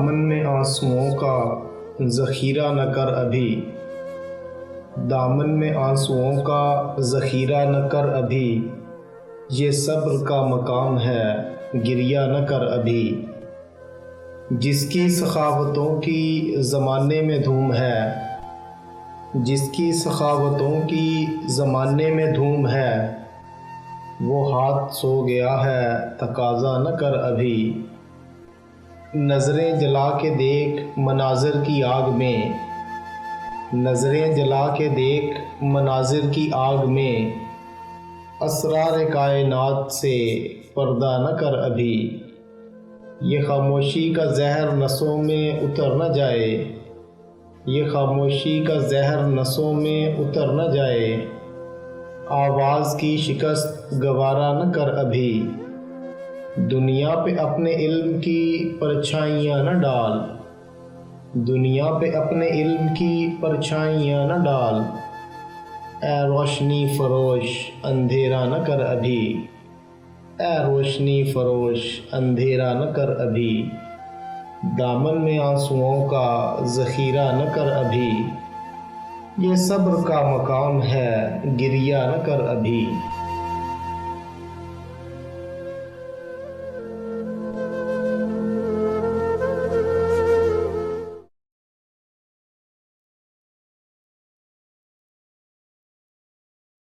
दामन में आंसुओं का ज़ख़ीरा न कर अभी, दामन में आंसुओं का ज़ख़ीरा न कर अभी, ये सब्र का मकाम है गिरिया न कर अभी। जिसकी सखावतों की ज़माने में धूम है, जिसकी सखावतों की ज़माने में धूम है, वो हाथ सो गया है तकाज़ा न कर अभी। नज़रें जला के देख मनाज़िर की आग में, नज़रें जला के देख मनाज़िर की आग में, असरार कायनात से पर्दा न कर अभी। ये खामोशी का जहर नसों में उतर न जाए, ये खामोशी का जहर नसों में उतर न जाए, आवाज़ की शिकस्त गवारा न कर अभी। दुनिया पे अपने इल्म की परछाइयाँ न डाल, दुनिया पे अपने इल्म की परछाइयाँ न डाल, ए रोशनी फरोश अंधेरा न कर अभी, ए रोशनी फरोश अंधेरा न कर अभी। दामन में आंसुओं का ज़ख़ीरा न कर अभी, ये सब्र का मकाम है गिरिया न कर अभी।